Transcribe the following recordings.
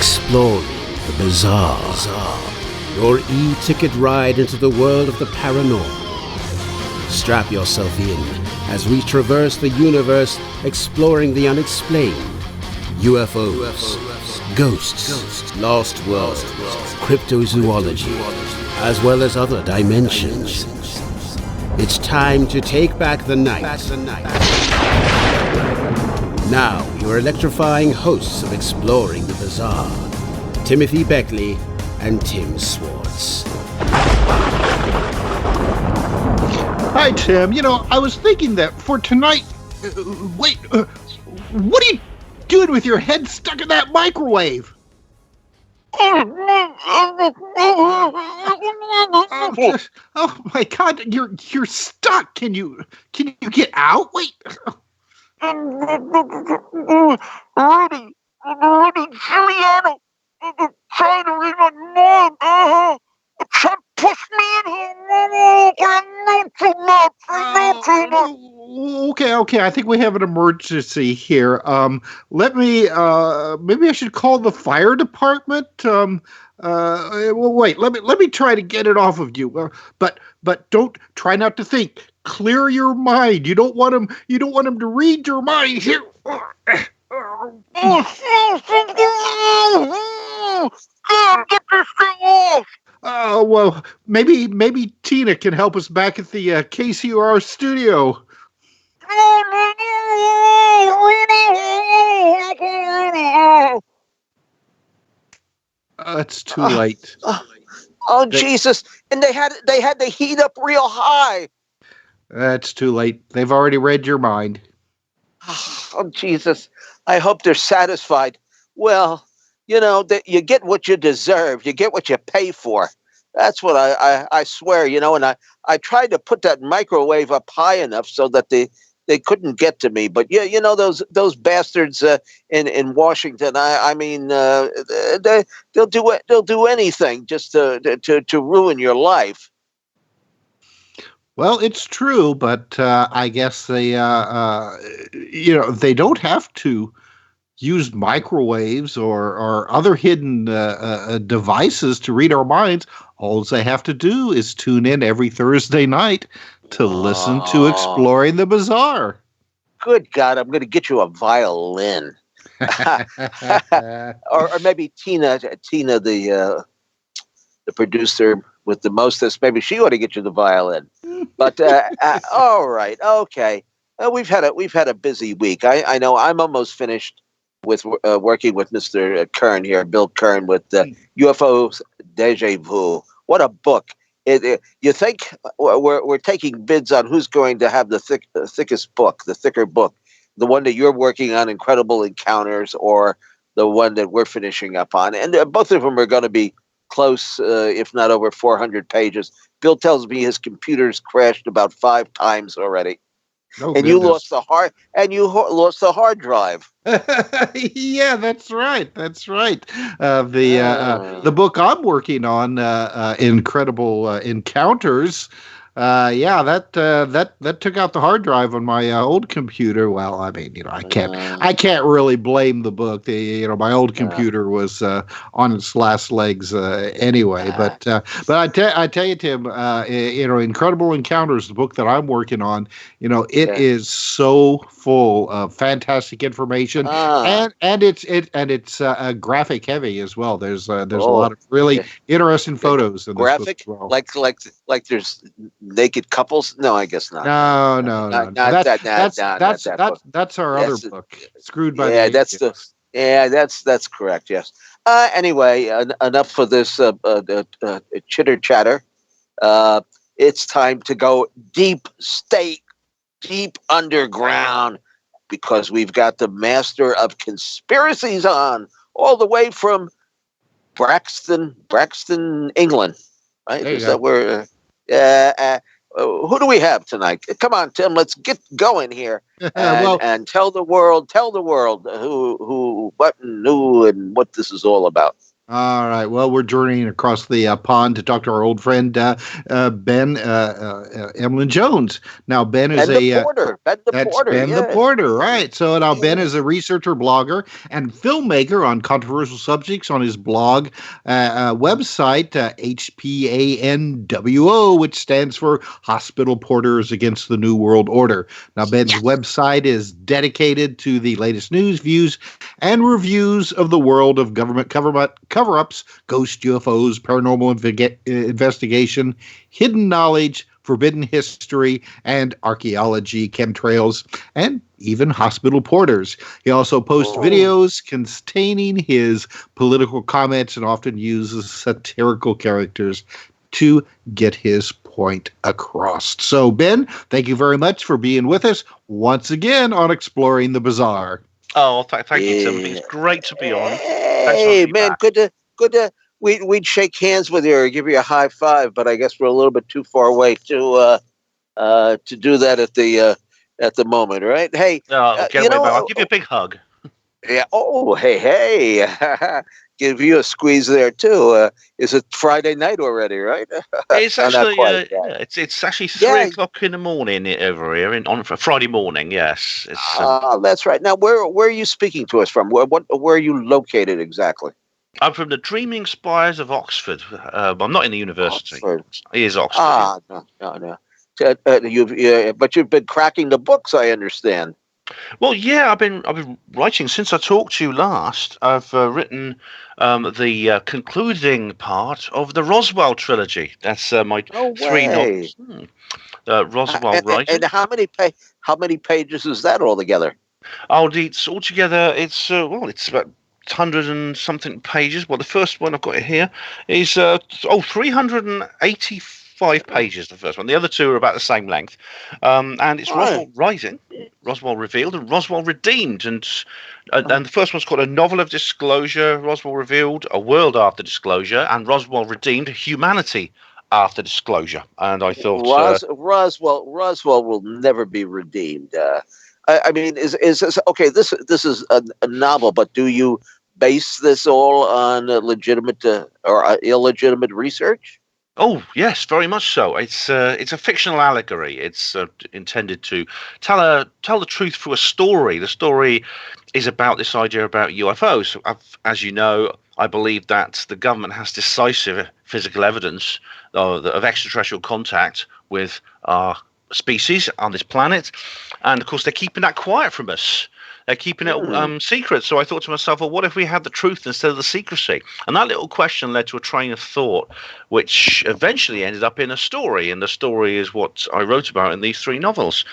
Exploring the bizarre. Your e-ticket ride into the world of the paranormal. Strap yourself in as we traverse the universe exploring the unexplained. UFOs, ghosts, lost worlds, cryptozoology, as well as other dimensions. It's time to take back the night. Now, your electrifying hosts of Exploring the Bizarre, Timothy Beckley and Tim Swartz. Hi, Tim. I was thinking that for tonight... what are you doing with your head stuck in that microwave? Oh my God! You're stuck. Can you get out? Wait. Rudy Giuliano trying to read my mind. Trying to push me in here. Okay. I think we have an emergency here. Let me. Maybe I should call the fire department. Well, wait. Let me try to get it off of you. But don't try not to think. Clear your mind. You don't want him to read your mind here. Get this thing off. Oh, well, maybe Tina can help us back at the KCR studio. It's too late. Oh, Jesus. And they had the heat up real high. That's too late. They've already read your mind. Oh, Jesus. I hope they're satisfied. Well, you get what you deserve. You get what you pay for. That's what I swear, and I tried to put that microwave up high enough so that they couldn't get to me. But those bastards in Washington, they'll do anything just to ruin your life. Well, it's true, but I guess they don't have to use microwaves or other hidden devices to read our minds. All they have to do is tune in every Thursday night to listen to Exploring the Bizarre. Good God, I'm going to get you a violin. or maybe Tina, the producer with the mostest, maybe she ought to get you the violin. But all right, okay. We've had a busy week. I know I'm almost finished with working with Mr. Kern here, Bill Kern, with UFOs Deja Vu. What a book! You think we're taking bids on who's going to have the thickest book, the thicker book, the one that you're working on, Incredible Encounters, or the one that we're finishing up on, and both of them are going to be close, if not over 400 pages. Bill tells me his computer's crashed about 5 times already. Oh, and goodness. you lost the hard drive. Yeah, that's right. The book I'm working on, Incredible Encounters. That took out the hard drive on my old computer. Well, I can't really blame the book. My old computer was on its last legs anyway. But I tell you, Tim, Incredible Encounters, the book that I'm working on, it is so full of fantastic information, and it's graphic heavy as well. There's a lot of really interesting photos in this graphic book as well. Like there's naked couples? No, I guess not. No. That's our other book. Screwed by the that's correct. Yes. Anyway, enough for this chitter chatter. It's time to go deep state, deep underground, because we've got the master of conspiracies on, all the way from Braxton, England. Right? Is that where? Who do we have tonight? Come on, Tim. Let's get going here and tell the world who, what, and who, and what this is all about. All right. Well, we're journeying across the pond to talk to our old friend Ben Emlyn Jones. Now, Ben is Ben the Porter. Ben the that's Porter, Ben the yes. Porter, right? So now Ben is Yes. a researcher, blogger, and filmmaker on controversial subjects on his blog website, HPANWO, which stands for Hospital Porters Against the New World Order. Now, Ben's website is dedicated to the latest news, views, and reviews of the world of government cover-ups, ghost UFOs, paranormal investigation, hidden knowledge, forbidden history, and archaeology, chemtrails, and even hospital porters. He also posts videos containing his political comments and often uses satirical characters to get his point across. So, Ben, thank you very much for being with us once again on Exploring the Bizarre. Oh, thank you, Timothy. It's great to be on. Thanks for Hey, having me man, back. good to. We'd shake hands with you or give you a high five, but I guess we're a little bit too far away to do that at the moment, right? Hey, Get away, I'll give you a big hug. yeah. Oh, hey. Give you a squeeze there too. Is it Friday night already? Right? It's No, not actually, quite. it's actually 3 o'clock in the morning over here on Friday morning. Yes, it's. That's right. Now, where are you speaking to us from? Where are you located exactly? I'm from the Dreaming Spires of Oxford. I'm not in the university. Oxford. It is Oxford. No. But you've been cracking the books, I understand. Well, yeah, I've been writing since I talked to you last. I've written the concluding part of the Roswell trilogy. That's my No 3 way. novels. Roswell writing. And how many pages is that altogether? It's altogether. It's it's about 100 and something pages. Well, the first one I've got here is 385 pages. The first one. The other two are about the same length. And it's Roswell Rising, Roswell Revealed, and Roswell Redeemed. And the first one's called A Novel of Disclosure, Roswell Revealed, A World After Disclosure, and Roswell Redeemed, Humanity After Disclosure. And I thought Roswell will never be redeemed. I mean, is this okay? This is a novel, but do you base this all on legitimate or illegitimate research? Oh yes, very much so. It's a fictional allegory. It's intended to tell the truth through a story. The story is about this idea about UFOs. As you know, I believe that the government has decisive physical evidence of extraterrestrial contact with our species on this planet, and of course they're keeping that quiet from us. They're keeping it secret. So I thought to myself, well, what if we had the truth instead of the secrecy? And that little question led to a train of thought, which eventually ended up in a story. And the story is what I wrote about in these 3 novels.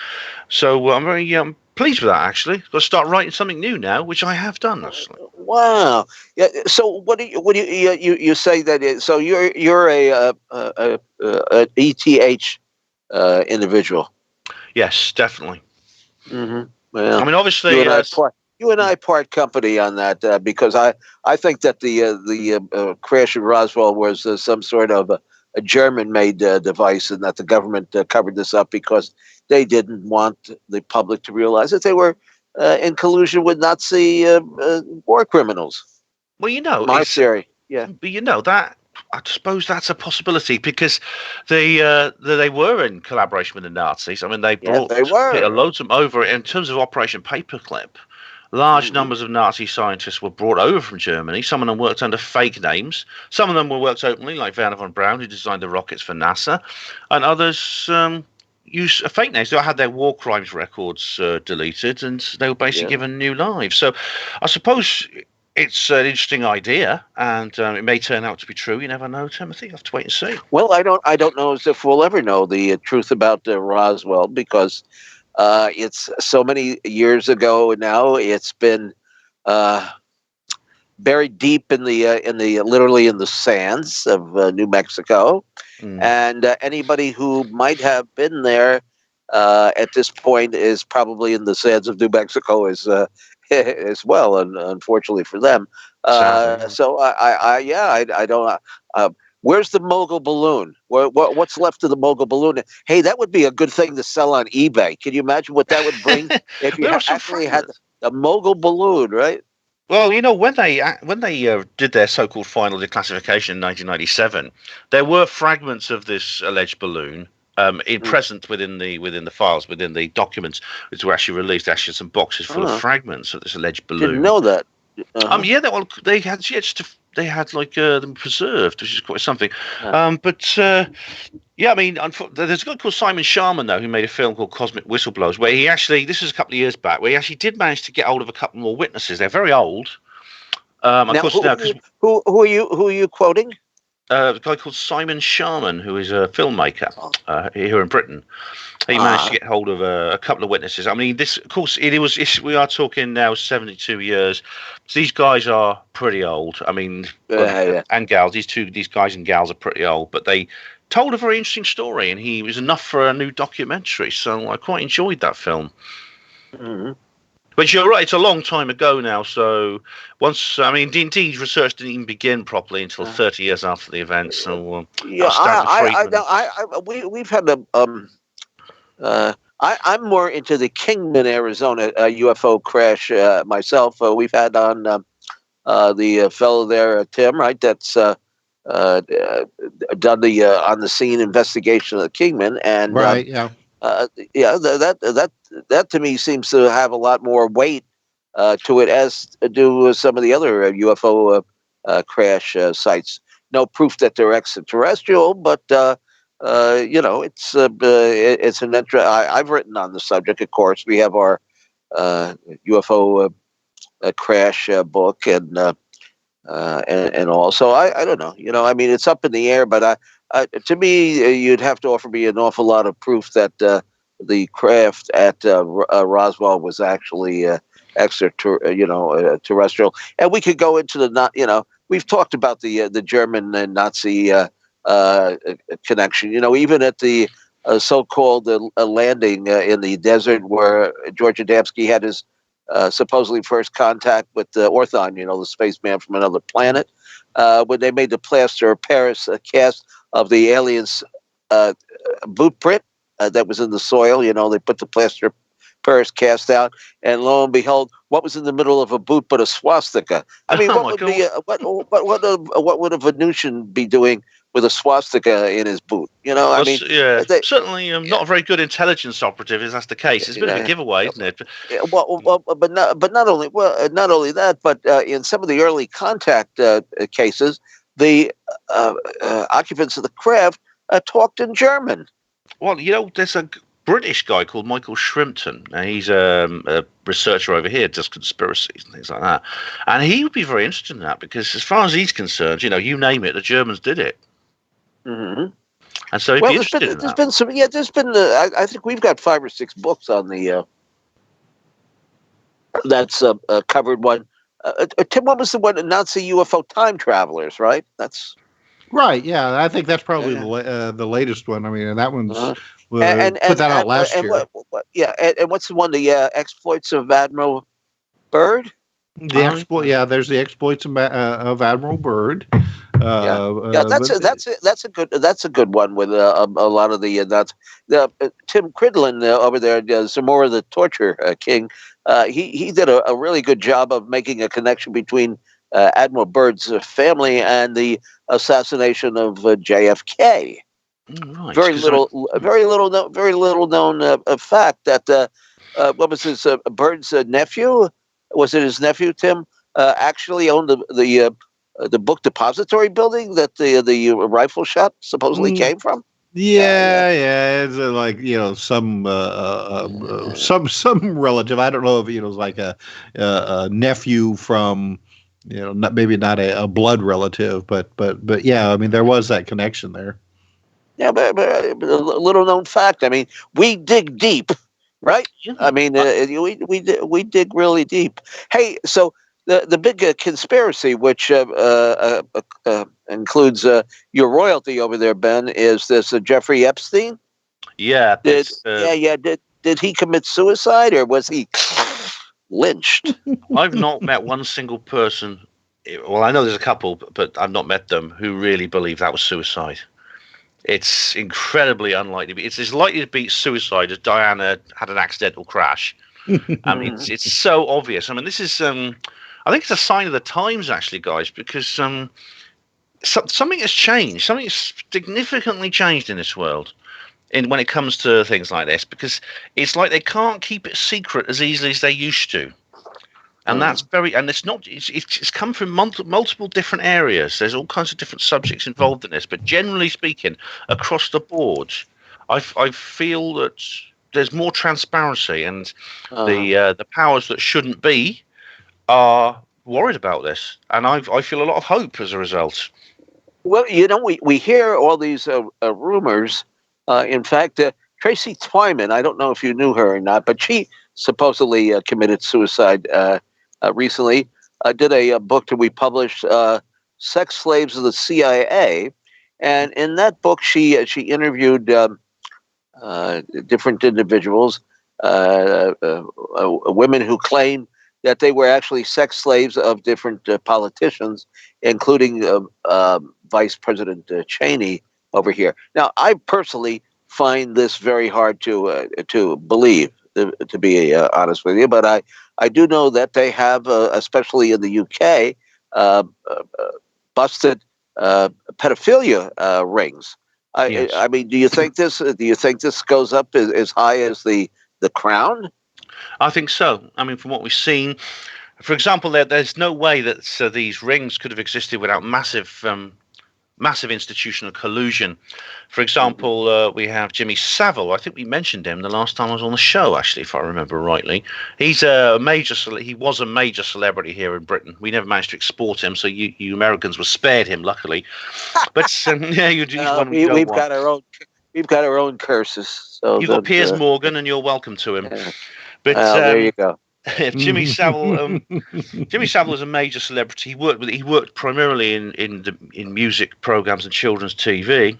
So I'm very pleased with that, actually. Got to start writing something new now, which I have done, actually. Wow. Yeah. So what do you say that? So you're a ETH individual. Yes, definitely. Mm-hmm. Well, I mean, obviously, you and I part company on that because I think that the crash in Roswell was some sort of a German-made device, and that the government covered this up because they didn't want the public to realize that they were in collusion with Nazi war criminals. Well, my theory. Yeah, but that. I suppose that's a possibility because they were in collaboration with the Nazis. I mean, they brought loads of them over. In terms of Operation Paperclip, large numbers of Nazi scientists were brought over from Germany. Some of them worked under fake names. Some of them were worked openly, like Werner von Braun, who designed the rockets for NASA, and others used fake names. They had their war crimes records deleted, and they were basically given new lives. So, I suppose it's an interesting idea, and it may turn out to be true. You never know, Timothy. You have to wait and see. Well, I don't know as if we'll ever know the truth about Roswell because it's so many years ago now. It's been buried deep in the literally in the sands of New Mexico, and anybody who might have been there at this point is probably in the sands of New Mexico as well, and unfortunately for them. So I don't. Where's the mogul balloon? What's left of the mogul balloon? Hey, that would be a good thing to sell on eBay. Can you imagine what that would bring if you actually had the mogul balloon, right? Well, when they did their so-called final declassification in 1997, there were fragments of this alleged balloon present within the files, within the documents which were actually released. Actually, some boxes full of fragments of this alleged Didn't balloon. know that. Yeah, they had they had like them preserved, which is quite something. Yeah, I mean, there's a guy called Simon Sharman though who made a film called Cosmic Whistleblowers, where he actually, this was a couple of years back, where he actually did manage to get hold of a couple more witnesses. They're very old. Of Now, course, who are you quoting? a guy called Simon Sharman, who is a filmmaker here in Britain. He managed to get hold of a couple of witnesses. I mean, this, of course, we are talking now 72 years. So these guys are pretty old. I mean, and gals. These guys and gals are pretty old, but they told a very interesting story, and he was enough for a new documentary. So I quite enjoyed that film. Mm-hmm. But you're right; it's a long time ago now. So indeed, research didn't even begin properly until 30 years after the event. So we've had I'm more into the Kingman, Arizona UFO crash myself. We've had on the fellow there, Tim, right? That's done the on the scene investigation of the Kingman, and that to me seems to have a lot more weight to it as do with some of the other UFO crash sites. No proof that they're extraterrestrial, but it's an interest. I've written on the subject. Of course, we have our UFO crash book and all. So I don't know. I mean, it's up in the air, but to me, you'd have to offer me an awful lot of proof that the craft at Roswell was actually terrestrial. And we could go into the we've talked about the German and Nazi connection. Even at the so-called landing in the desert where George Adamski had his supposedly first contact with Orthon, the spaceman from another planet, when they made the plaster of Paris cast of the aliens' boot print that was in the soil. They put the plaster of Paris cast out, and lo and behold, what was in the middle of a boot but a swastika? I mean, what would a Venusian be doing with a swastika in his boot? Certainly not a very good intelligence operative if that's the case. It's a bit of a giveaway, isn't it? But not only that, but in some of the early contact cases, the occupants of the craft talked in German. Well, there's a British guy called Michael Shrimpton. He's a researcher over here, does conspiracies and things like that. And he would be very interested in that because, as far as he's concerned, you name it, the Germans did it. Mm-hmm. And so he'd be interested in that. There's been I think we've got 5 or 6 books on the that's covered one. Tim, what was the one? Nazi UFO time travelers, right? That's right. Yeah, I think that's probably the latest one. I mean, and that one's put that out last year. And what's the one? The exploits of Admiral Byrd. There's the exploits of Admiral Byrd. That's a good one with a lot of the Tim Cridlin over there does some more of the torture king. He did a really good job of making a connection between Admiral Byrd's family and the assassination of JFK. Right. Very little known fact that what was his Byrd's nephew? Was it his nephew Tim? Actually owned the book depository building that the rifle shot supposedly came from. It's like some relative. I don't know if it was like a nephew from maybe not a blood relative, but yeah, I mean there was that connection there. Yeah, but a little known fact. I mean, we dig deep, right? Yeah. I mean, we dig really deep. Hey, so the big conspiracy, which includes your royalty over there, Ben, is this Jeffrey Epstein? Yeah. Did he commit suicide or was he lynched? I've not met one single person. Well, I know there's a couple, but I've not met them who really believe that was suicide. It's incredibly unlikely. It's as likely to be suicide as Diana had an accidental crash. I mean, it's so obvious. I mean, this is. I I think it's a sign of the times, actually, guys, because something has changed. Something has significantly changed in this world. When it comes to things like this, because it's like they can't keep it secret as easily as they used to, and it's come from multiple different areas. There's all kinds of different subjects involved in this, but generally speaking, across the board, I feel that there's more transparency, and the powers that shouldn't be are worried about this, and I feel a lot of hope as a result. Well, we hear all these rumors. In fact, Tracy Twyman, I don't know if you knew her or not, but she supposedly committed suicide recently. Did a book that we published, "Sex Slaves of the CIA," and in that book, she interviewed different individuals, women who claimed that they were actually sex slaves of different politicians, including Vice President Cheney over here. Now, I personally find this very hard to believe, to be honest with you, but I do know that they have, especially in the UK, busted pedophilia rings. Yes. I mean, do you think this goes up as high as the Crown? I think so. I mean, from what we've seen, for example, there's no way that these rings could have existed without massive institutional collusion. For example, we have Jimmy Savile. I think we mentioned him the last time I was on the show, actually, if I remember rightly. He's he was a major celebrity here in Britain. We never managed to export him, so you Americans were spared him, luckily. But yeah, he's one we've got our own curses. So you've got Piers Morgan, and you're welcome to him. Yeah. But there you go. Jimmy Savile, Jimmy Savile was a major celebrity. He worked primarily in music programs and children's TV,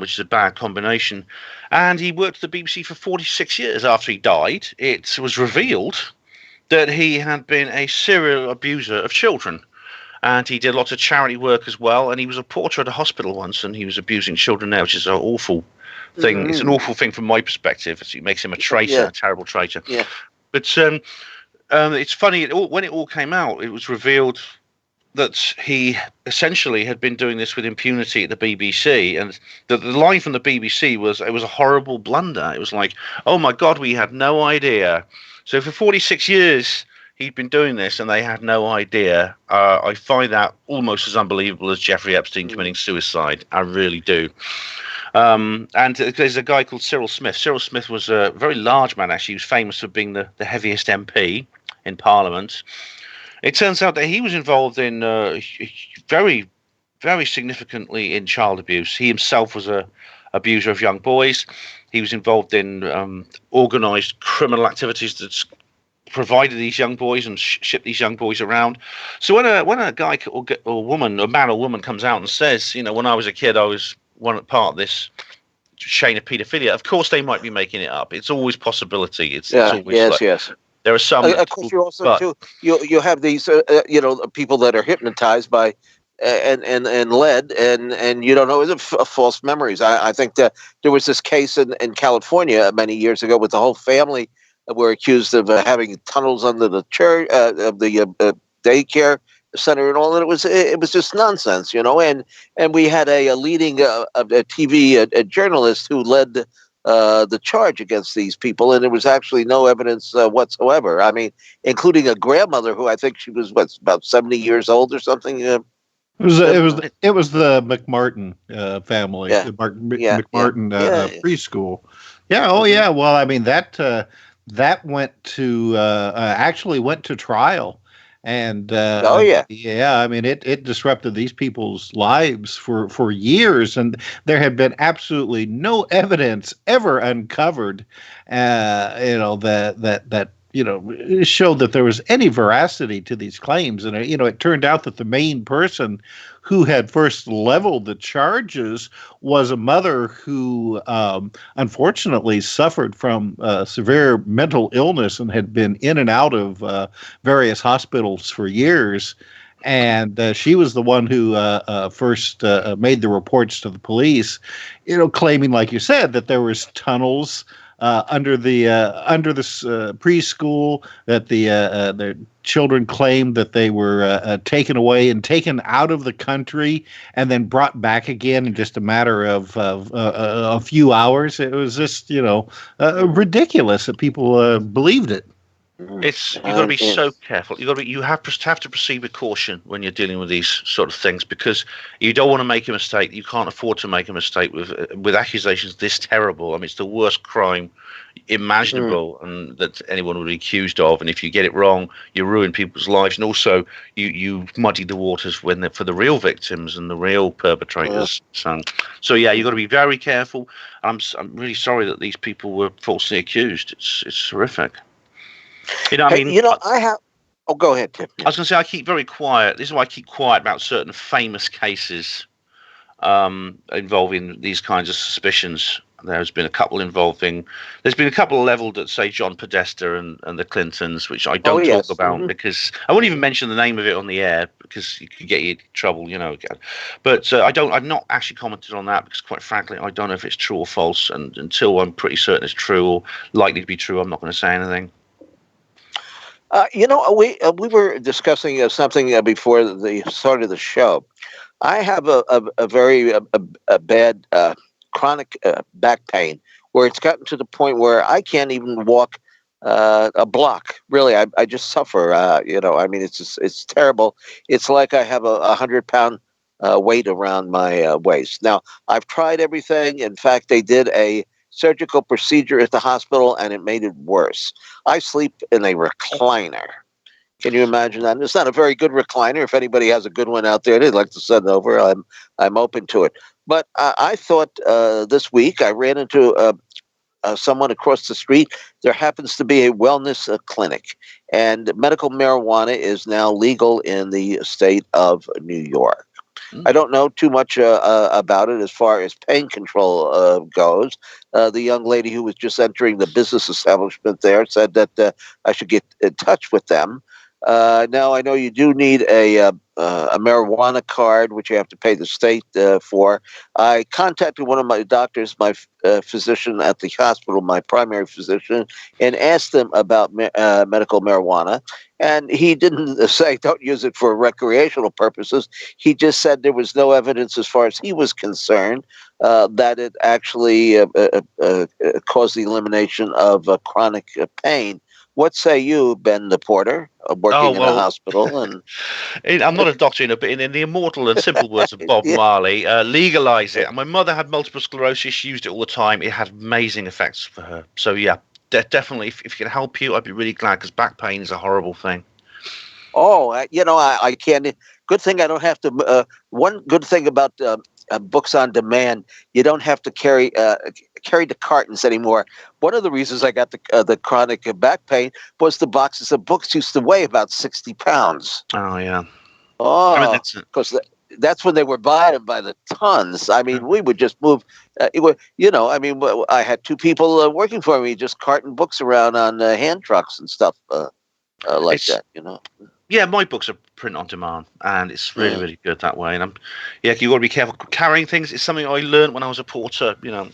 which is a bad combination. And he worked at the BBC for 46 years. After he died, it was revealed that he had been a serial abuser of children, and he did lots of charity work as well. And he was a porter at a hospital once, and he was abusing children there, which is an awful thing. Mm-hmm. It's an awful thing from my perspective. It makes him a traitor, a terrible traitor. Yeah. But it's funny, when it all came out, it was revealed that he essentially had been doing this with impunity at the BBC, and the line from the BBC was, it was a horrible blunder. It was like, oh my God, we had no idea. So for 46 years, he'd been doing this and they had no idea. I find that almost as unbelievable as Jeffrey Epstein committing suicide. I really do. And there's a guy called Cyril Smith. Cyril Smith was a very large man, actually. He was famous for being the heaviest MP in Parliament. It turns out that he was involved in very, very significantly in child abuse. He himself was a abuser of young boys. He was involved in organised criminal activities that provided these young boys and shipped these young boys around. So when a guy or woman, a man or woman comes out and says, when I was a kid, I was part of this chain of paedophilia, of course they might be making it up. It's always possibility. It's always yes. There are some. Of course, you also you have these people that are hypnotized by and led, and you don't know, is it false memories? I think that there was this case in California many years ago with the whole family were accused of having tunnels under the church of the daycare center and all, and it was just nonsense, and we had a leading a TV journalist who led the charge against these people, and there was actually no evidence whatsoever. I mean, including a grandmother who I think she was about 70 years old or something. It was the McMartin family, the McMartin preschool. Yeah. Oh yeah. Well, I mean that went to actually went to trial. And I mean, it disrupted these people's lives for years, and there had been absolutely no evidence ever uncovered, that showed that there was any veracity to these claims. And it turned out that the main person who had first leveled the charges was a mother who unfortunately suffered from severe mental illness and had been in and out of various hospitals for years. And she was the one who first made the reports to the police, claiming, like you said, that there was tunnels under the preschool, that their children claimed that they were taken away and taken out of the country and then brought back again in just a matter of a few hours. It was just, ridiculous that people believed it. You've got to be so careful. You have to proceed with caution when you're dealing with these sort of things, because you don't want to make a mistake. You can't afford to make a mistake with accusations this terrible. I mean, it's the worst crime imaginable and that anyone would be accused of. And if you get it wrong, you ruin people's lives, and also you muddy the waters for the real victims and the real perpetrators. So yeah, you've got to be very careful. I'm really sorry that these people were falsely accused. It's horrific. I have. Oh, go ahead, Tim. I was going to say, I keep very quiet. This is why I keep quiet about certain famous cases involving these kinds of suspicions. There's been a couple leveled at, say, John Podesta and the Clintons, which I don't talk about because I won't even mention the name of it on the air because you could get you in trouble, But I've not actually commented on that because, quite frankly, I don't know if it's true or false. And until I'm pretty certain it's true or likely to be true, I'm not going to say anything. We were discussing something before the start of the show. I have a very bad chronic back pain where it's gotten to the point where I can't even walk a block. Really, I just suffer. It's terrible. It's like I have a 100-pound weight around my waist. Now, I've tried everything. In fact, they did a surgical procedure at the hospital, and it made it worse. I sleep in a recliner. Can you imagine that? And it's not a very good recliner. If anybody has a good one out there they'd like to send over, I'm open to it. But I thought this week I ran into someone across the street. There happens to be a wellness clinic, and medical marijuana is now legal in the state of New York. I don't know too much about it as far as pain control goes. The young lady who was just entering the business establishment there said that I should get in touch with them. Now, I know you do need a marijuana card, which you have to pay the state for. I contacted one of my doctors, my physician at the hospital, my primary physician, and asked him about medical marijuana. And he didn't say don't use it for recreational purposes. He just said there was no evidence as far as he was concerned that it actually caused the elimination of chronic pain. What say you, Ben the Porter, working in a hospital? And I'm not a doctor, but in the immortal and simple words of Bob Marley, legalize it. And my mother had multiple sclerosis. She used it all the time. It had amazing effects for her. So, yeah, definitely, if it can help you, I'd be really glad, because back pain is a horrible thing. Oh, I can't. Good thing I don't have to. One good thing about books on demand, you don't have to carry the cartons anymore. One of the reasons I got the chronic back pain was the boxes of books used to weigh about 60 pounds. Oh, yeah. Oh, because that's when they were buying them by the tons. I mean, we would just move. I had two people working for me, just carting books around on hand trucks and stuff like that, Yeah, my books are print on demand, and it's really, really good that way. And you've got to be careful carrying things. It's something I learned when I was a porter, All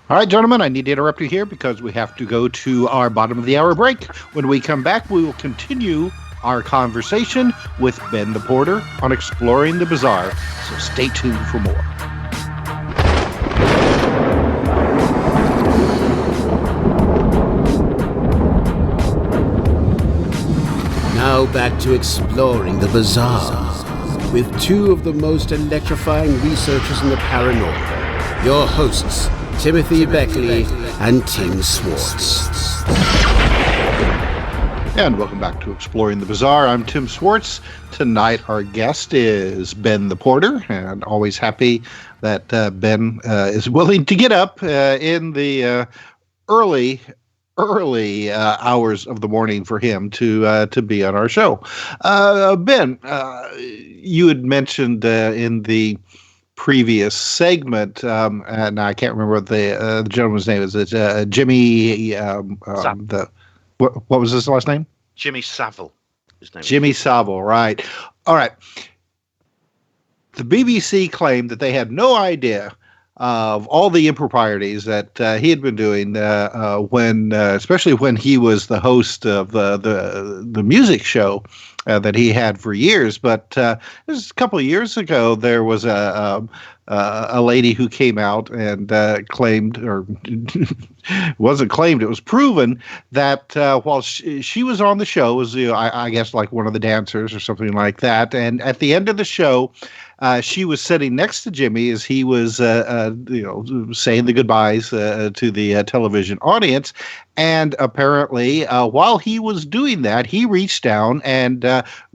right, gentlemen, I need to interrupt you here because we have to go to our bottom of the hour break. When we come back, we will continue our conversation with Ben the Porter on Exploring the Bizarre. So stay tuned for more. Now back to Exploring the Bizarre with two of the most electrifying researchers in the paranormal, your hosts, Timothy Beckley and Tim Swartz. And welcome back to Exploring the Bizarre. I'm Tim Swartz. Tonight our guest is Ben the Porter, and always happy that Ben is willing to get up in the early hours of the morning for him to be on our show. Ben, you had mentioned in the previous segment, and I can't remember what the gentleman's name is. It's Jimmy. What was his last name? Jimmy Savile. His name Jimmy Savile, right. All right. The BBC claimed that they had no idea of all the improprieties that he had been doing when, especially when he was the host of the music show that he had for years. But this is a couple of years ago, there was a lady who came out and claimed, or wasn't claimed, it was proven that while she was on the show, was I guess like one of the dancers or something like that, and at the end of the show, she was sitting next to Jimmy as he was, saying the goodbyes to the television audience. And apparently, while he was doing that, he reached down and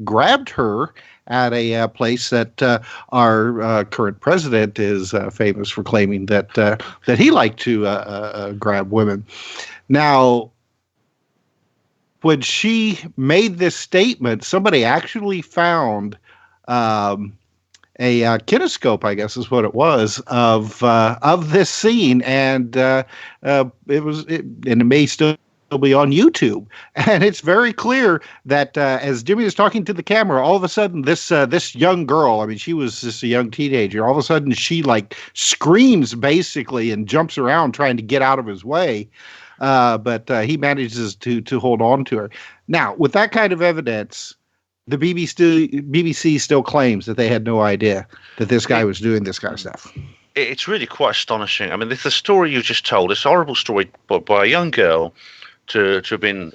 grabbed her at a place that our current president is famous for claiming that he liked to grab women. Now, when she made this statement, somebody actually found a kinescope, I guess is what it was, of this scene, and it may still be on YouTube, and it's very clear that as Jimmy is talking to the camera, all of a sudden this young girl, I mean, she was just a young teenager, all of a sudden she like screams basically and jumps around trying to get out of his way, but he manages to hold on to her. Now, with that kind of evidence, the BBC still claims that they had no idea that this guy was doing this kind of stuff. It's really quite astonishing. I mean, the story you just told, this horrible story by a young girl to have been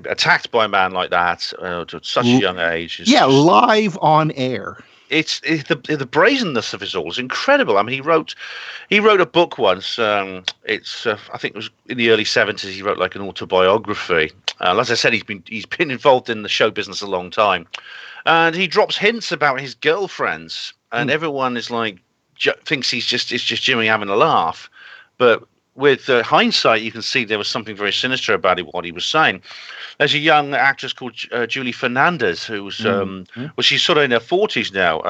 attacked by a man like that to such a young age. Live on air. It's the brazenness of it all is incredible. I mean, he wrote a book once. I think it was in the early 70s. He wrote like an autobiography. As I said, he's been involved in the show business a long time, and he drops hints about his girlfriends, and everyone is like thinks it's just Jimmy having a laugh, but with hindsight, you can see there was something very sinister about what he was saying. There's a young actress called Julie Fernandez, who's she's sort of in her 40s now.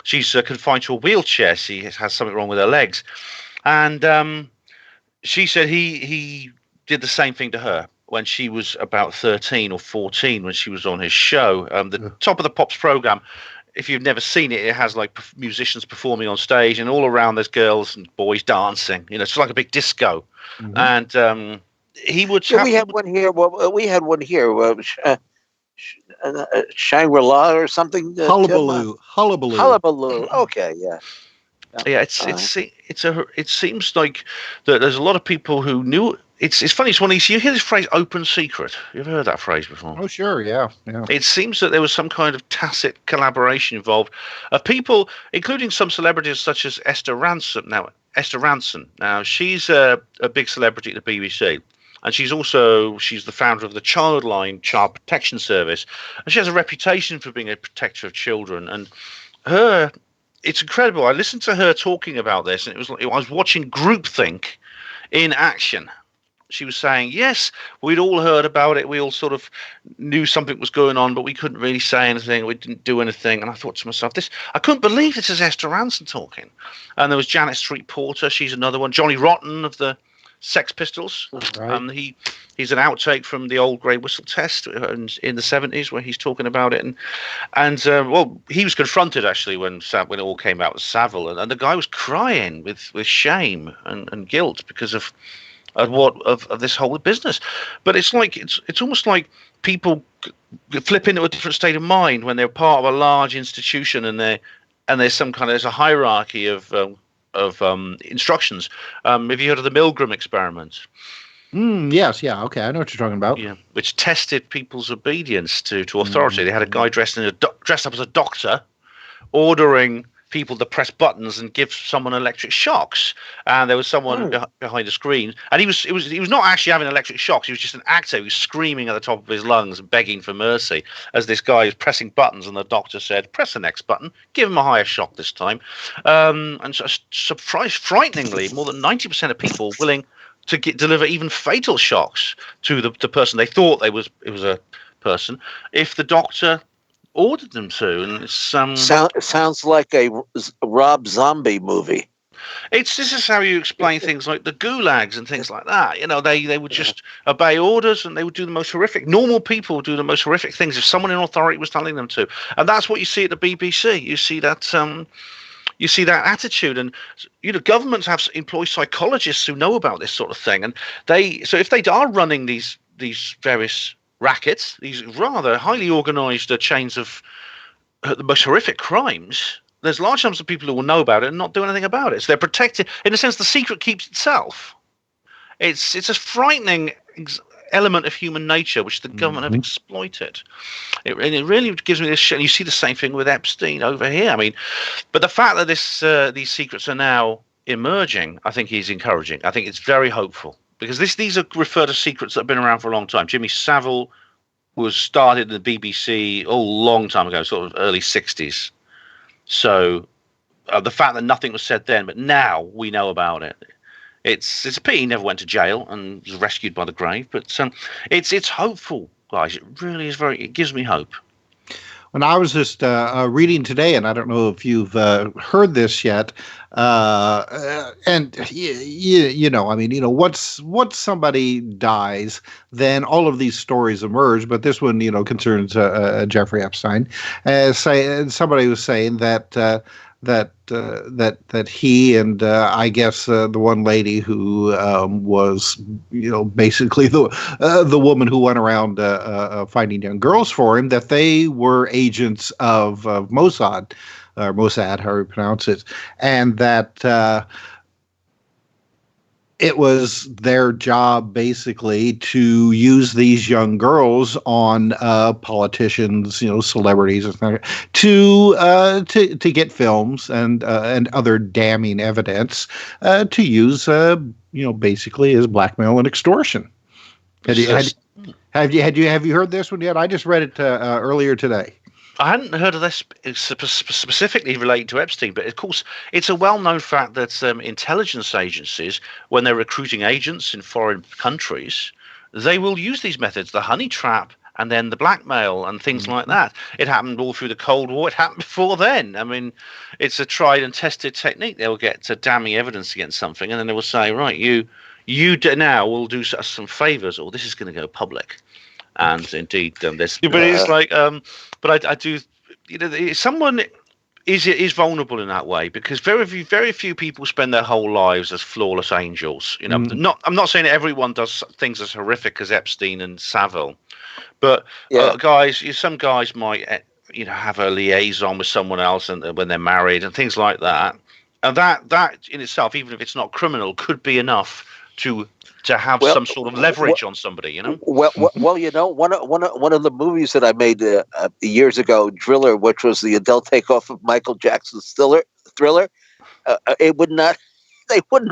She's confined to a wheelchair. She has something wrong with her legs, and she said he did the same thing to her when she was about 13 or 14 when she was on his show. The Top of the Pops program. If you've never seen it, it has like musicians performing on stage, and all around there's girls and boys dancing. It's like a big disco. And he would. We had one here. Well, we had one here. Shangri-La or something. Hullabaloo. Okay, yeah. Yeah, it seems like that there's a lot of people who knew. It's funny. It's when you hear this phrase "open secret." You've heard that phrase before? Oh, sure, yeah. It seems that there was some kind of tacit collaboration involved of people, including some celebrities such as Esther Ranson. Now, she's a big celebrity at the BBC, and she's the founder of the Childline Child Protection Service, and she has a reputation for being a protector of children. And it's incredible. I listened to her talking about this, and it was like I was watching groupthink in action. She was saying, yes, we'd all heard about it. We all sort of knew something was going on, but we couldn't really say anything. We didn't do anything. And I thought to myself, I couldn't believe this is Esther Ranson talking. And there was Janet Street Porter. She's another one. Johnny Rotten of the Sex Pistols. Right. He's an outtake from the old Grey Whistle Test in the 70s where he's talking about it. And he was confronted actually when it all came out with Savile. And the guy was crying with shame and guilt because of this whole business. But it's like it's almost like people flip into a different state of mind when they're part of a large institution and there's a hierarchy of instructions. Have you heard of the Milgram experiment? Yes, yeah, okay, I know what you're talking about. Yeah, which tested people's obedience to authority. They had a guy dressed up as a doctor, ordering people to press buttons and give someone electric shocks, and there was someone behind the screen, and he was not actually having electric shocks. He was just an actor who was screaming at the top of his lungs and begging for mercy as this guy is pressing buttons, and the doctor said, press the next button, give him a higher shock this time. And so frighteningly, more than 90% of people willing to deliver even fatal shocks to the person they thought it was a person if the doctor ordered them to. And it's sounds like a Rob Zombie movie. This is how you explain things like the gulags and things like that. They would just obey orders, and they would do the most horrific. Normal people would do the most horrific things if someone in authority was telling them to. And that's what you see at the BBC. You see that you see that attitude, and governments employ psychologists who know about this sort of thing, and so if they are running these various rackets, these rather highly organised chains of the most horrific crimes, there's large numbers of people who will know about it and not do anything about it. So they're protected in a sense. The secret keeps itself. It's a frightening element of human nature which the government have exploited. It really gives me this shit. And you see the same thing with Epstein over here. I mean, but the fact that these secrets are now emerging, I think, is encouraging. I think it's very hopeful, because these are referred to secrets that have been around for a long time. Jimmy Savile was started in the BBC a long time ago, sort of early 60s. So the fact that nothing was said then, but now we know about it. It's a pity he never went to jail and was rescued by the grave, but it's hopeful, guys. It really is it gives me hope. When I was just reading today, and I don't know if you've heard this yet, and once somebody dies, then all of these stories emerge. But this one, concerns Jeffrey Epstein. Somebody was saying that he and I guess the one lady who was basically the woman who went around finding young girls for him, that they were agents of Mossad, or Mossad, how you pronounce it, and that it was their job basically to use these young girls on politicians, celebrities, to get films and other damning evidence to use, basically as blackmail and extortion. Have you heard this one yet? I just read it earlier today. I hadn't heard of this specifically related to Epstein, but of course, it's a well-known fact that intelligence agencies, when they're recruiting agents in foreign countries, they will use these methods, the honey trap and then the blackmail and things like that. It happened all through the Cold War. It happened before then. I mean, it's a tried and tested technique. They will get damning evidence against something, and then they will say, right, you now will do us some favors, or this is going to go public. And indeed, there's. But it's like, but I do, someone is vulnerable in that way, because very few people spend their whole lives as flawless angels. I'm not saying everyone does things as horrific as Epstein and Savile, but some guys might have a liaison with someone else, and when they're married and things like that, and that in itself, even if it's not criminal, could be enough to have some sort of leverage on somebody, Well, one of the movies that I made years ago, Driller, which was the adult takeoff of Michael Jackson's Thriller, they wouldn't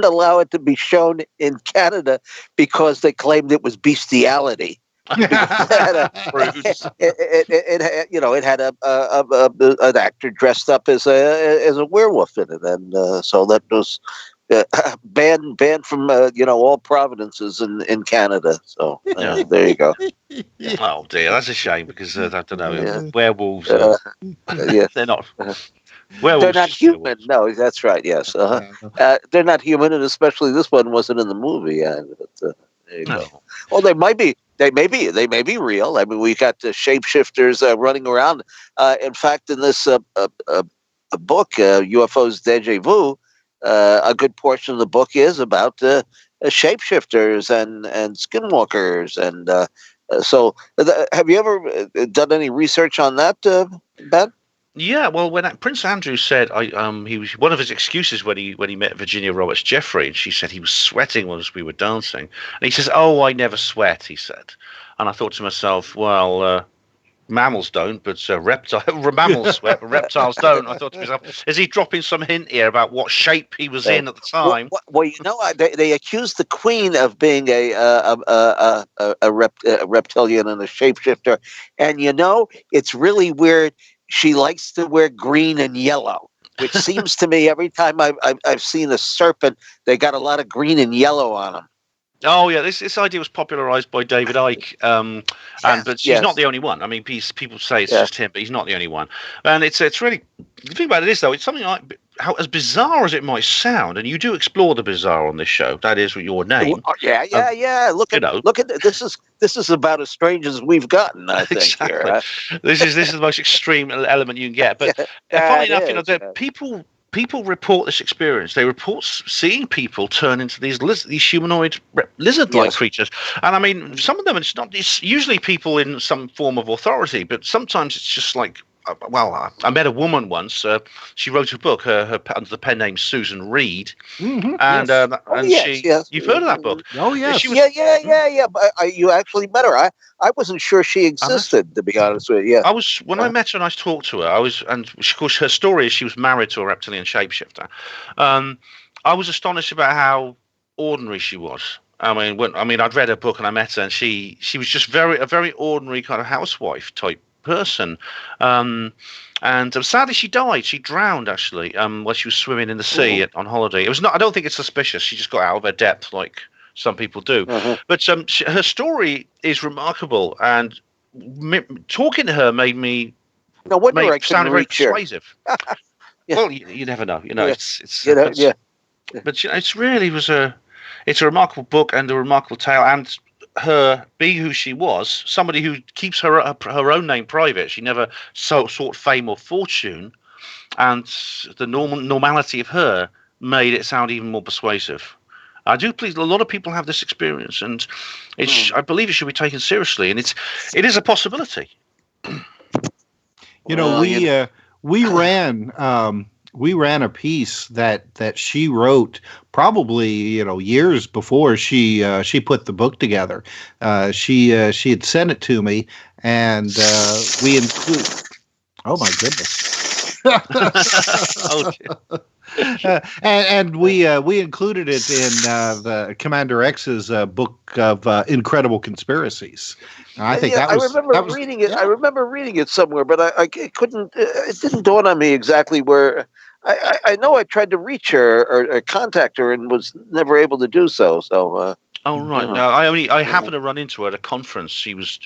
allow it to be shown in Canada because they claimed it was bestiality. It had an actor dressed up as a werewolf in it, and so that was. Banned from all provinces in Canada. So there you go. Oh dear, that's a shame, because I don't know, werewolves. They're not. Werewolves. They're not human. Werewolves. No, that's right. Yes, they're not human, and especially this one wasn't in the movie. There you go. Well, they might be. They may be real. I mean, we got shapeshifters running around. In fact, in this book, UFOs Deja Vu. A good portion of the book is about shapeshifters and skinwalkers, and so. Have you ever done any research on that, Ben? Yeah, well, when Prince Andrew said, he was one of his excuses when he met Virginia Roberts Jeffrey, and she said he was sweating whilst we were dancing, and he says, "Oh, I never sweat," he said, and I thought to myself, well. Mammals don't, but mammals sweat, but reptiles don't. I thought to myself, is he dropping some hint here about what shape he was in at the time? Well, they accused the Queen of being a reptilian and a shapeshifter, and it's really weird. She likes to wear green and yellow, which seems to me every time I've seen a serpent, they got a lot of green and yellow on them. Oh yeah, this idea was popularized by David Icke, but she's not the only one. I mean, people say it's just him, but he's not the only one. And it's really, the thing about it is, though, it's something like, how as bizarre as it might sound, and you do explore the bizarre on this show. That is your name. Yeah. Look at this is about as strange as we've gotten. I think exactly. Here. This is the most extreme element you can get. But funny enough, people people report this experience. They report seeing people turn into these humanoid lizard-like creatures. And I mean, some of them, it's usually people in some form of authority, but sometimes it's just like, well, I met a woman once. She wrote a book her under the pen name Susan Reed, and you've heard of that book? Oh yes, yeah. But you actually met her. I wasn't sure she existed, to be honest with you. Yeah. When I met her and I talked to her, and of course her story is she was married to a reptilian shapeshifter. I was astonished about how ordinary she was. I mean, I'd read her book and I met her, and she was just a very ordinary kind of housewife type person. And sadly, she died. She drowned actually while she was swimming in the sea on holiday. It was not. I don't think it's suspicious. She just got out of her depth, like some people do. But her story is remarkable, and talking to her made me sound very persuasive. Well, you never know. But it's really it's a remarkable book and a remarkable tale, and her being who she was, somebody who keeps her own name private. She never sought fame or fortune, and the normality of her made it sound even more persuasive. I do believe a lot of people have this experience, and I believe it should be taken seriously, and it is a possibility. We ran a piece that she wrote probably years before she put the book together. She had sent it to me, and we include. Oh my goodness! And we included it in the Commander X's book of Incredible Conspiracies. I think I remember reading it. Yeah. I remember reading it somewhere, but I couldn't. It didn't dawn on me exactly where. I know I tried to reach her or contact her and was never able to do so. So. Oh right. No, I happened to run into her at a conference. She was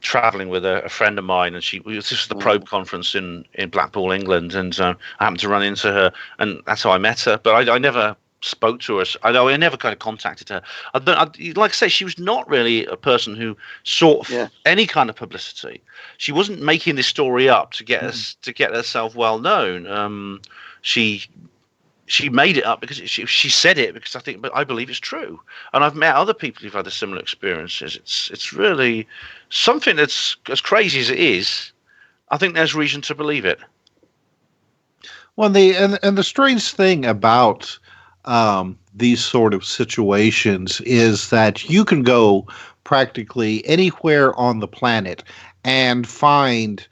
traveling with a friend of mine, and this was the Probe conference in Blackpool, England, and I happened to run into her, and that's how I met her. But I never spoke to her. I never kind of contacted her. Like I say, she was not really a person who sought any kind of publicity. She wasn't making this story up to get herself well known. She made it up because she said it because I believe it's true, and I've met other people who've had similar experiences. It's really something that's as crazy as it is. I think there's reason to believe it. Well, the strange thing about these sort of situations is that you can go practically anywhere on the planet and find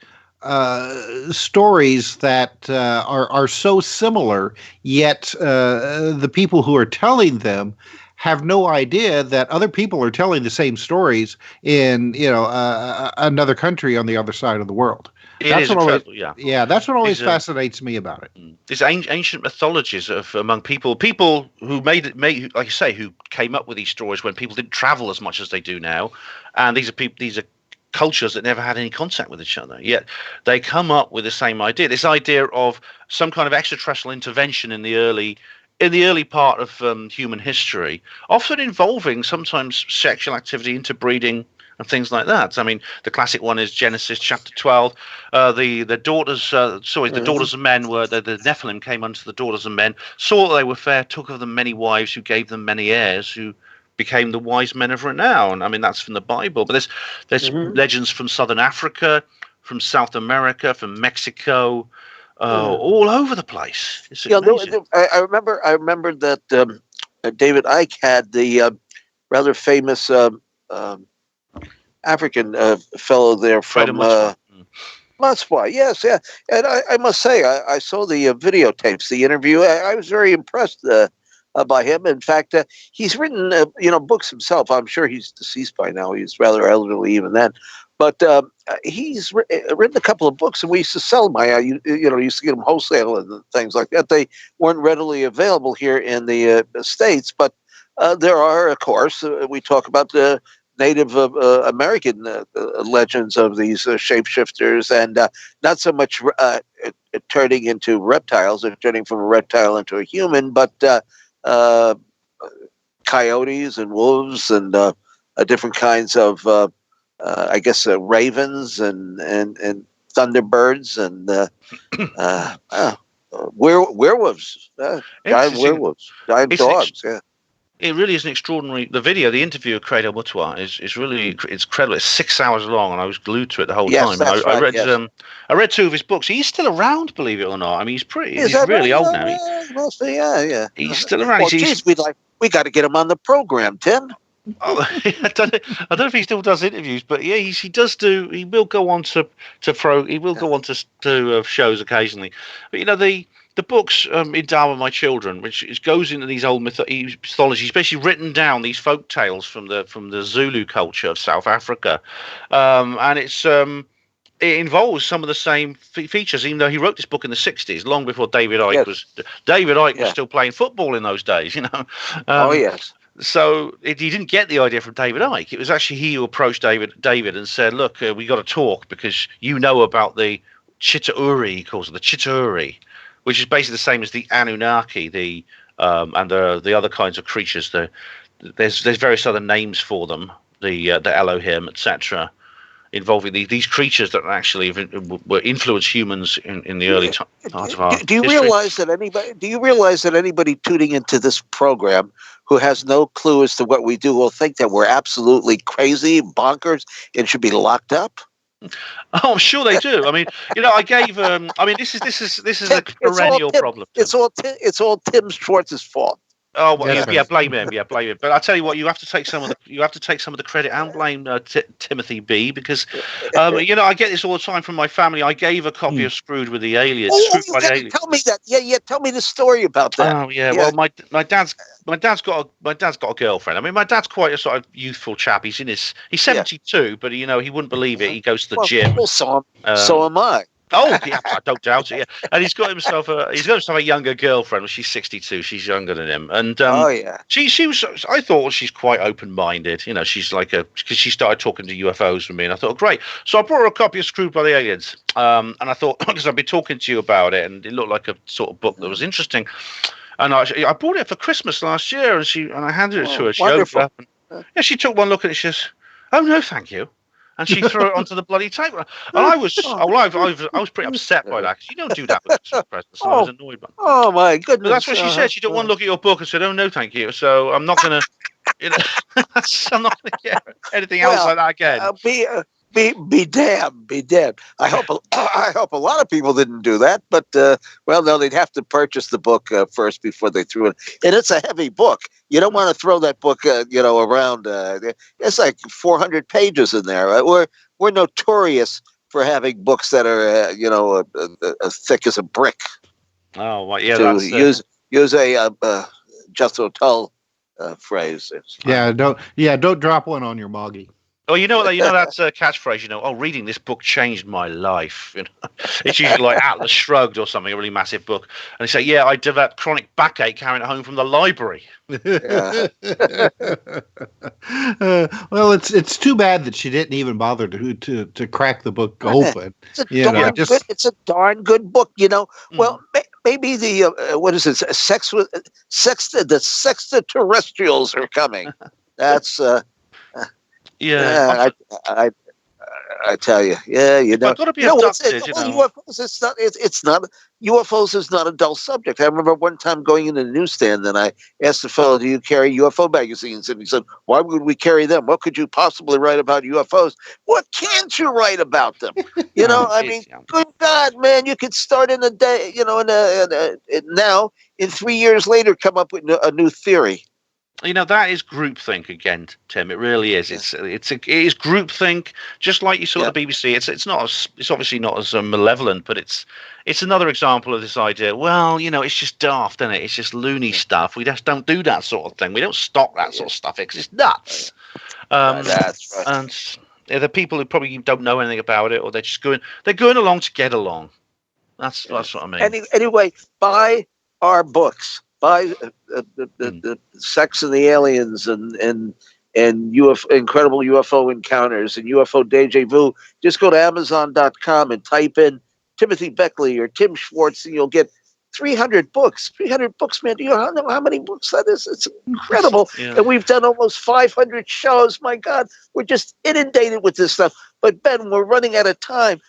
stories that are so similar, yet the people who are telling them have no idea that other people are telling the same stories in another country on the other side of the world. That's what always fascinates me about it. These ancient mythologies among people who made like you say, who came up with these stories when people didn't travel as much as they do now, and these are cultures that never had any contact with each other, yet they come up with the same idea. This idea of some kind of extraterrestrial intervention in the early part of human history, often involving sometimes sexual activity, interbreeding, and things like that. I mean, the classic one is Genesis chapter 12. The daughters of men were the Nephilim came unto the daughters of men, saw that they were fair, took of them many wives, who gave them many heirs, who became the wise men of renown. I mean, that's from the Bible, but there's legends from Southern Africa, from South America, from Mexico, all over the place. It's amazing. I remember that David Icke had the rather famous African fellow there from Moscow. Yes, yeah. And I must say, I saw the videotapes, the interview. I was very impressed by him. In fact, he's written books himself. I'm sure he's deceased by now. He's rather elderly even then. But he's written a couple of books, and we used to sell them. Used to get them wholesale and things like that. They weren't readily available here in the States, but there are, of course, we talk about the Native American legends of these shapeshifters, and not so much turning into reptiles or turning from a reptile into a human, but coyotes and wolves and different kinds of, ravens and thunderbirds and werewolves, giant It's werewolves, giant it's an dogs. Yeah. it really is an extraordinary. The interview of Credo Mutwa is really it's incredible. It's 6 hours long, and I was glued to it the whole Yes, time. And that's right. Yes. I read two of his books. He's still around, believe it or not. I mean, Is he's that right? really old Yeah, now. yeah, he must be. Yeah, yeah. He's still around. Well, geez, we got to get him on the program, Tim. Oh, I don't know if he still does interviews, but yeah, he does do. He will go on he will go on to shows occasionally. But the books Endow My Children, which goes into these old mythologies, basically written down these folk tales from the Zulu culture of South Africa, and it involves some of the same features, even though he wrote this book in the '60s, long before David Icke was still playing football in those days. Oh Um, yes. so he didn't get the idea from David Icke. It was actually he who approached David and said, "Look, we got to talk because you know about the Chitauri." He calls it the Chitauri, which is basically the same as the Anunnaki, and the other kinds of creatures. There's various other names for them, the Elohim, etc., involving these creatures that actually were influenced humans in the early part of our Do you history. realize that anybody? Do you realize that anybody tuning into this program who has no clue as to what we do will think that we're absolutely crazy, bonkers, and should be locked up? Oh, I'm sure they do. I mean, I gave. I mean, this is a perennial problem. Tim. It's all Tim Schwartz's fault. Oh well, That's yeah, right. blame him. Yeah, blame him. But I tell you what, you have to take some of the credit and blame Timothy B, because I get this all the time from my family. I gave a copy of Screwed with the Aliens. Oh, Screwed you by the gotta Aliens. tell me that. Yeah. Tell me the story about that. Oh yeah. Well, my dad's got a girlfriend. I mean, my dad's quite a sort of youthful chap. He's 72, but he wouldn't believe it. He goes to the gym. Well, so am I. Oh yeah, I don't doubt it. Yeah, and he's got himself a younger girlfriend. Well, she's 62. She's younger than him, and Oh yeah. she was. I thought she's quite open-minded. She's because she started talking to UFOs with me, and I thought, great. So I brought her a copy of Screwed by the Aliens, and I thought because I'd been talking to you about it, and it looked like a sort of book that was interesting, and I bought it for Christmas last year, and I handed it to her. She opened it up, and she took one look at it. She says, "Oh no, thank you." And she threw it onto the bloody table, and I was pretty upset by that, because you don't do that with Christmas presents. And I was annoyed by it. Oh my goodness! But that's what she said. She took one look at your book and said, "Oh no, thank you." So I'm not gonna, I'm not gonna get anything else like that again. Be damned. I hope a lot of people didn't do that, but no, they'd have to purchase the book first before they threw it. And it's a heavy book. You don't want to throw that book, around. It's like 400 pages in there. Right? We're notorious for having books that are, as thick as a brick. Oh, well, yeah. To That's, use a Just O'Tull phrase. Don't drop one on your moggy. Oh, that's a catchphrase. Reading this book changed my life. It's usually like Atlas Shrugged or something, a really massive book, and they say, "Yeah, I developed chronic backache carrying it home from the library." Yeah. Well, it's too bad that she didn't even bother to crack the book open. It's a darn good book. Well, maybe the what is it? The sextraterrestrials are coming. That's. Yeah, I tell you, I've got to be abducted. UFOs. It's not UFOs is not a dull subject. I remember one time going in the newsstand and I asked the fellow, "Do you carry UFO magazines?" And he said, "Why would we carry them? What could you possibly write about UFOs? What can't you write about them? Good God, man, you could start in a day. Now in 3 years later, come up with a new theory." That is groupthink again, Tim. It really is. It is groupthink, just like you saw at the BBC. It's obviously not as malevolent, but it's another example of this idea. Well, it's just daft, isn't it? It's just loony stuff. We just don't do that sort of thing. We don't stock that sort of stuff because it's nuts. That's right. And the people who probably don't know anything about it, or they're just going along to get along. That's what I mean. Anyway, buy our books. Buy the Sex and the Aliens and Incredible UFO Encounters and UFO Deja Vu. Just go to Amazon.com and type in Timothy Beckley or Tim Swartz, and you'll get 300 books. 300 books, man. Do you know how many books that is? It's incredible. Yeah. And we've done almost 500 shows. My God, we're just inundated with this stuff. But Ben, we're running out of time.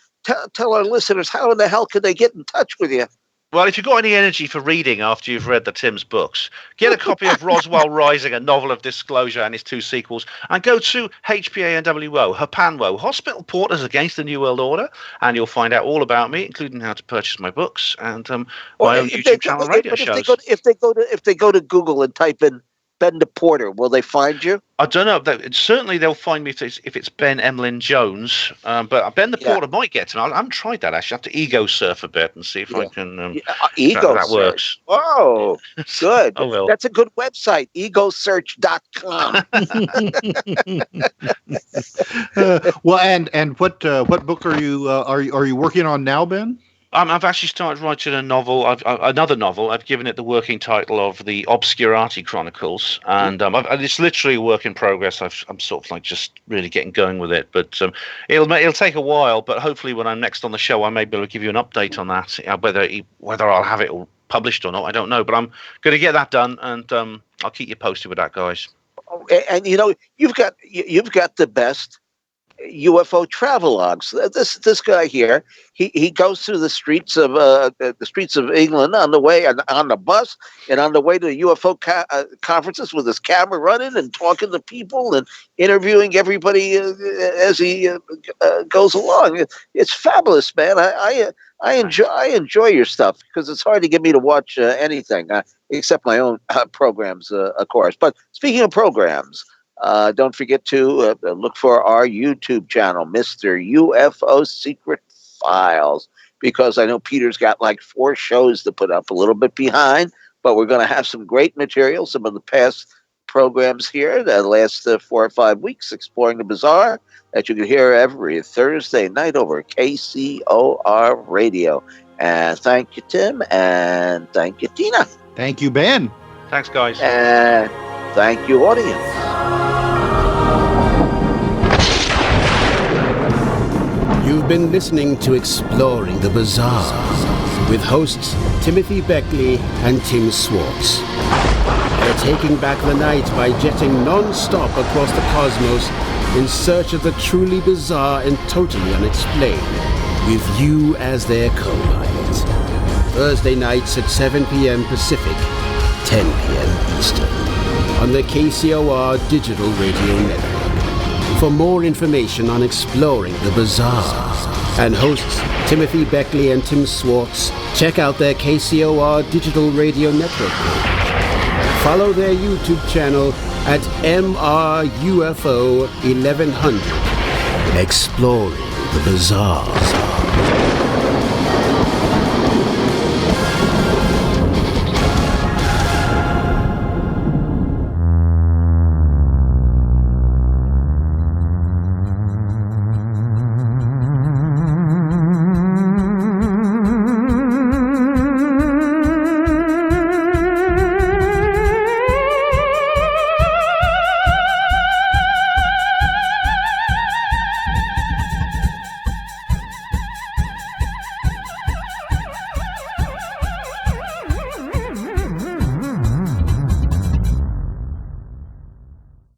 Tell our listeners, how in the hell can they get in touch with you? Well, if you've got any energy for reading after you've read the Tim's books, get a copy of Roswell Rising, a novel of disclosure and its 2 sequels, and go to HPANWO, Hapanwo, Hospital Porters Against the New World Order, and you'll find out all about me, including how to purchase my books and my own YouTube channel and radio shows. If they go to Google and type in Ben the Porter, will they find you? I don't know. Certainly, they'll find me if it's Ben Emlyn Jones. But Ben the Porter might get to me. I haven't tried that actually. I have to ego surf a bit and see if I can. Ego that works. Oh, good. I will. That's a good website. Egosearch.com. Well, and what book are you working on now, Ben? I've actually started writing a novel. Another novel. I've given it the working title of The Obscurati Chronicles, and it's literally a work in progress. I'm sort of like just really getting going with it, but it'll take a while. But hopefully, when I'm next on the show, I may be able to give you an update on that. Whether I'll have it all published or not, I don't know. But I'm going to get that done, and I'll keep you posted with that, guys. And you've got the best UFO travelogues. This guy here, he goes through the streets of England on the way on the bus and on the way to UFO conferences with his camera running and talking to people and interviewing everybody as he goes along. It's fabulous, man. I enjoy your stuff because it's hard to get me to watch anything except my own programs, of course. But speaking of programs. Don't forget to look for our YouTube channel, Mr. UFO Secret Files, because I know Peter's got like 4 shows to put up, a little bit behind, but we're going to have some great material. Some of the past programs here, the last 4 or 5 weeks, Exploring the Bizarre, that you can hear every Thursday night over KCOR Radio. And thank you, Tim, and thank you, Tina. Thank you, Ben. Thanks, guys. And thank you, audience. You've been listening to Exploring the Bizarre with hosts Timothy Beckley and Tim Swartz. They're taking back the night by jetting non-stop across the cosmos in search of the truly bizarre and totally unexplained, with you as their co-pilot. Thursday nights at 7 p.m. Pacific, 10 p.m. Eastern, on the KCOR Digital Radio Network. For more information on Exploring the Bizarre and hosts Timothy Beckley and Tim Swartz, check out their KCOR Digital Radio Network page. Follow their YouTube channel at MRUFO 1100. Exploring the Bizarre.